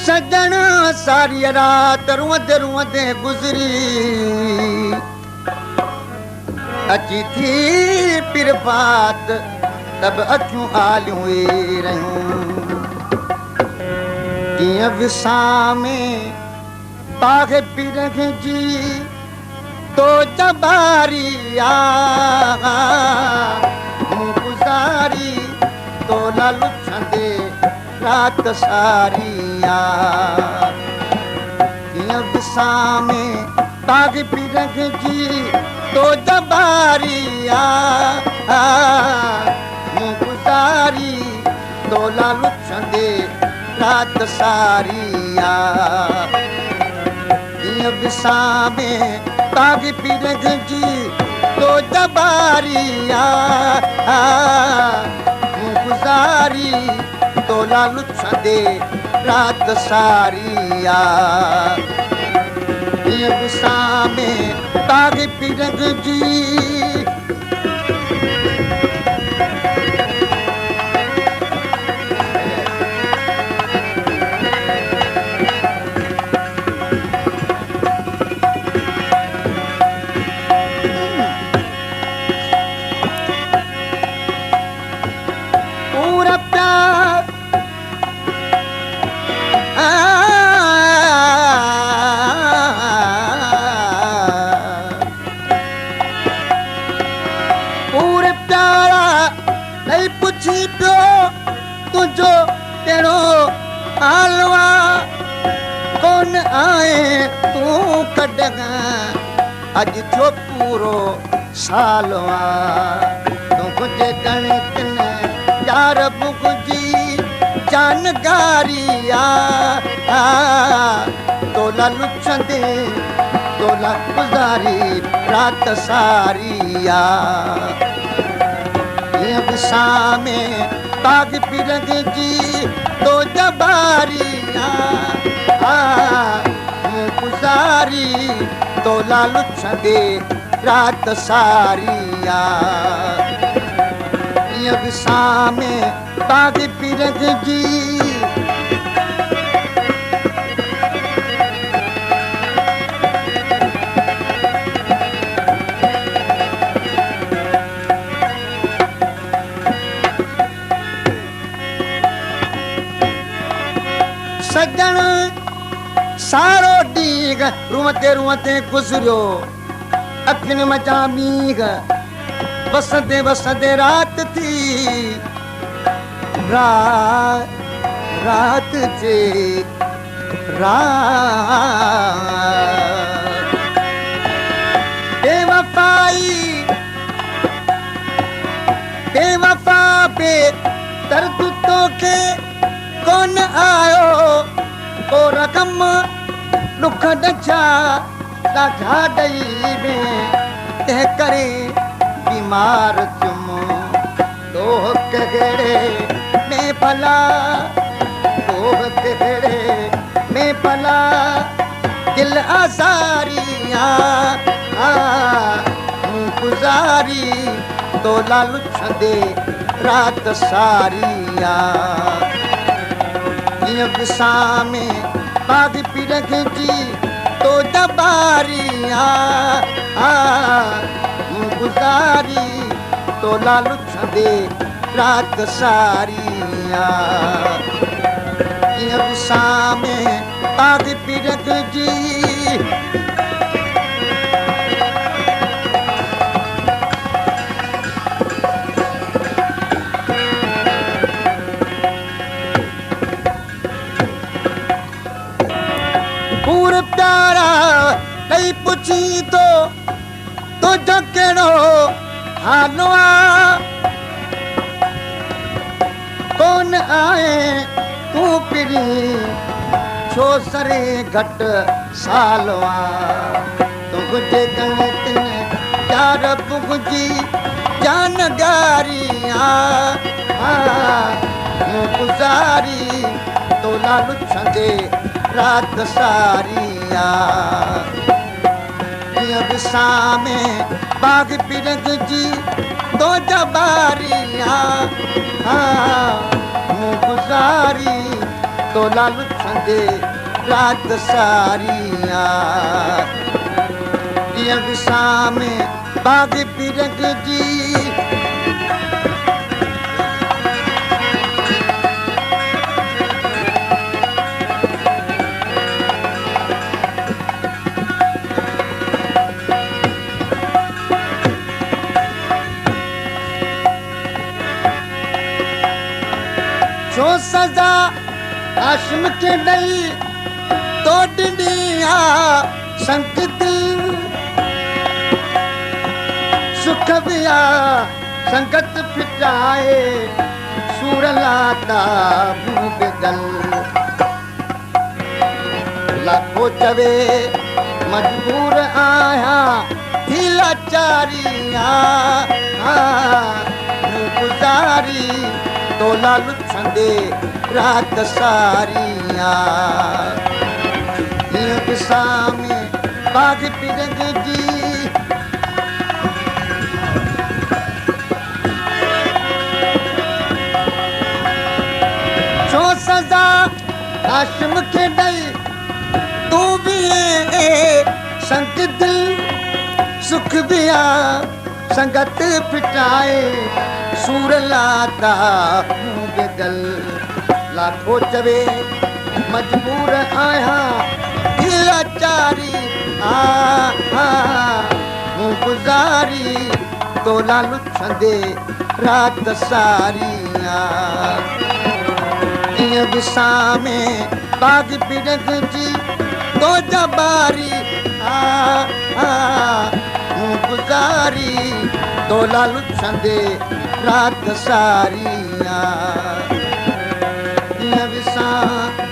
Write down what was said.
सजन सारी रात रुअंदे रुअंदे गुज़री अची थी पिरपात तब अखियूं आलियूं रहियूं कीअं विसामे बाग़ पीरख जी तो जबारी गुज़ारी तो लुछंदे रात सारी कीअं विसामे बाग़ पीरख जी तो जबारी गुज़ारी तो लुछंदे रात सारी कीअं विसामे बाग़ पीरख जी तो जबारी गुज़ारी तो लुछंदे रात सारी कीअं विसामे बाग़ पीरख जी तुझो कहिड़ो हालवा कोन आए तूं कॾहिं अॼु जो पूरो सालवा तूं कुझु गणित यार बुॻजी जानकारी तोला लुछंदे तोला गुज़ारी रात सारी कीअं विसामे बाग़ पीरख जी तो जबारी गुज़ारी तो लुछंदे रात सारी कीअं विसामे बाग़ पीरख जी सजन सारो ॾींहुं रुअंदे रुअंदे गुज़रियो अखियुनि मचा मींहुं वसंदे वसंदे रात थी रात जे बेवफा बे दर्द तोखे कोन आयो को रक़म दुख ॾछा ॾाढा ॾई में तंहिं करे बीमार थियुम दोह कहिड़े में भला दोह कहिड़े में भला दिल आज़ारी गुज़ारी तो लुछंदे रात सारी कीअं विसामे बाग़ पीरख जी तो जबारी गुज़ारी तो लुछंदे रात सारी कीअं विसामे बाग़ पीरख जी प्यारा कई पुछी तो तुझो कहिड़ो हालवा कोन आए तूं पिरी छो सरे घटि सालवा तूं गुजे गणित यार बुॻजी जानगारी गुज़ारी तो लुछंदे रात सारी कीअं विसामे बाग़ पीरख जी तो जबारी गुज़ारी तोला लुछंदे रात सारिया विसाम बाग पिरग जी छो सजा हाशिम के ॾई तो ॾिनी संक दिल सुख बिया संगत फिटाए सूर लाता बेदल लाखो चवे मजबूर आया थी लाचारिया गुजारी तोला लुछंदे रात सारिया विसाम बाग पिरग जी छो सजा हाशिम के ॾई तू भी संग दिल सुख बिया संगत फिटाए सूर लाता बेदल लाखो चवे मजबूर आया लाचारी गुजारी तोला लुछंदे रात सारिया विसाम बाग पिरग जी तो जबारी गुजारी तोला लुछंदे रात सारिया विसाम